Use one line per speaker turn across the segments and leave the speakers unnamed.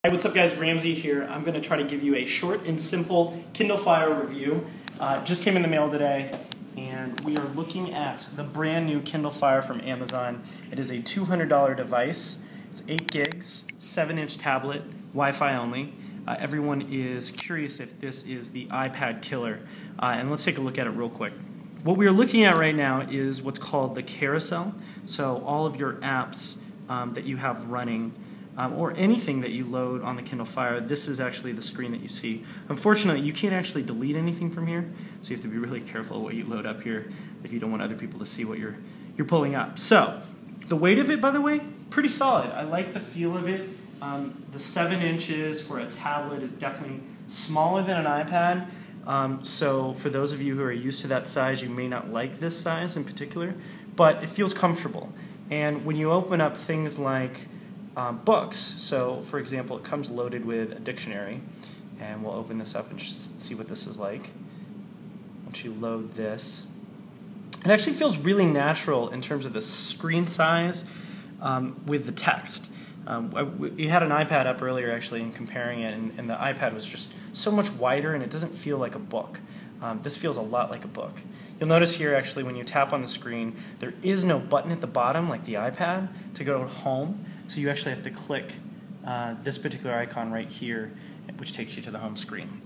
Hey, what's up guys, Ramsey here. I'm going to try to give you a short and simple Kindle Fire review. Just came in the mail today, and we are looking at the brand new Kindle Fire from Amazon. It is a $200 device. It's 8 gigs, 7-inch tablet, Wi-Fi only. Everyone is curious if this is the iPad killer, and let's take a look at it real quick. What we are looking at right now is what's called the carousel. So all of your apps that you have running, or anything that you load on the Kindle Fire, this is actually the screen that you see. Unfortunately, you can't actually delete anything from here, so you have to be really careful what you load up here if you don't want other people to see what you're pulling up. So, the weight of it, by the way, pretty solid. I like the feel of it. The 7 inches for a tablet is definitely smaller than an iPad. So for those of you who are used to that size, you may not like this size in particular, but it feels comfortable. And when you open up things like books, so for example, it comes loaded with a dictionary, and we'll open this up and just see what this is like. Once you load this, it actually feels really natural in terms of the screen size with the text. We had an iPad up earlier actually and comparing it, and the iPad was just so much wider and it doesn't feel like a book. This feels a lot like a book. You'll notice here actually when you tap on the screen, there is no button at the bottom like the iPad to go to home, so you actually have to click this particular icon right here, which takes you to the home screen.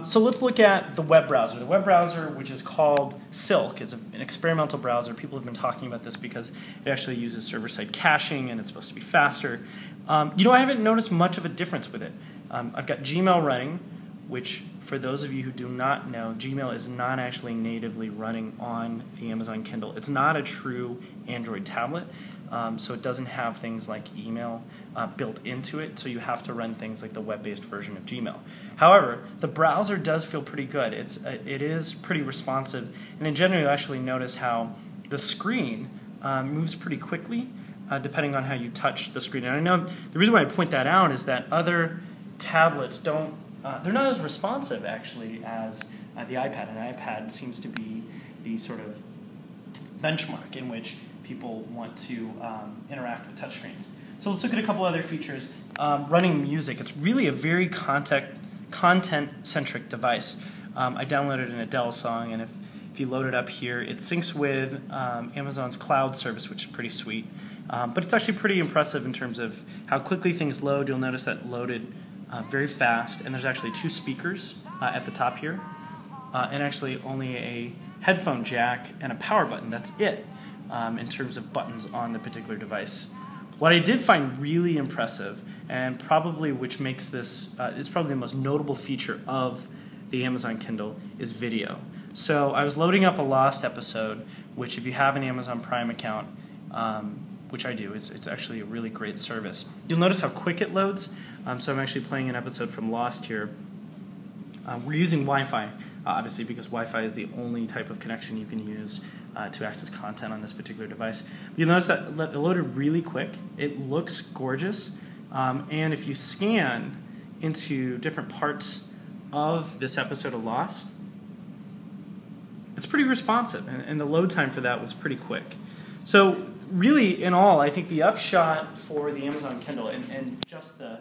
So let's look at the web browser. The web browser, which is called Silk, is an experimental browser. People have been talking about this because it actually uses server-side caching and it's supposed to be faster. I haven't noticed much of a difference with it. I've got Gmail running, which for those of you who do not know, Gmail is not actually natively running on the Amazon Kindle. It's not a true Android tablet, so it doesn't have things like email built into it, so you have to run things like the web-based version of Gmail. However, the browser does feel pretty good. It is pretty responsive, and in general, you actually notice how the screen moves pretty quickly depending on how you touch the screen. And I know the reason why I point that out is that other tablets don't they're not as responsive, actually, as the iPad. An iPad seems to be the sort of benchmark in which people want to interact with touchscreens. So let's look at a couple other features. Running music. It's really a very content-centric device. I downloaded an Adele song, and if you load it up here, it syncs with Amazon's cloud service, which is pretty sweet. But it's actually pretty impressive in terms of how quickly things load. You'll notice that loaded very fast, and there's actually 2 speakers at the top here, and actually only a headphone jack and a power button. That's it in terms of buttons on the particular device. What I did find really impressive, and probably which makes this is probably the most notable feature of the Amazon Kindle, is video. So I was loading up a Lost episode, which if you have an Amazon Prime account, which I do, it's actually a really great service. You'll notice how quick it loads. So I'm actually playing an episode from Lost here. We're using Wi-Fi, obviously, because Wi-Fi is the only type of connection you can use to access content on this particular device. But you'll notice that it loaded really quick. It looks gorgeous. And if you scan into different parts of this episode of Lost, it's pretty responsive. And the load time for that was pretty quick. So really, in all, I think the upshot for the Amazon Kindle and just the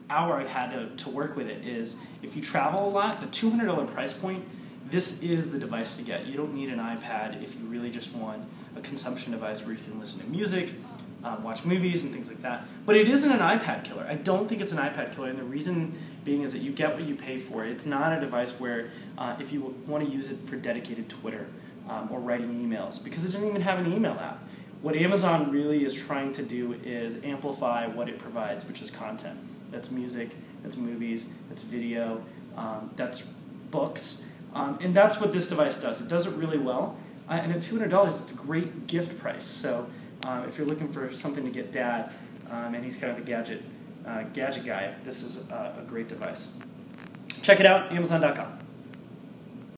hour I've had to work with it is, if you travel a lot, the $200 price point, this is the device to get. You don't need an iPad if you really just want a consumption device where you can listen to music, watch movies, and things like that. But it isn't an iPad killer. I don't think it's an iPad killer, and the reason being is that you get what you pay for. It's not a device where if you want to use it for dedicated Twitter or writing emails, because it doesn't even have an email app. What Amazon really is trying to do is amplify what it provides, which is content. That's music, that's movies, that's video, that's books, and that's what this device does. It does it really well, and at $200, it's a great gift price. So if you're looking for something to get Dad, and he's kind of a gadget guy, this is a great device. Check it out, Amazon.com.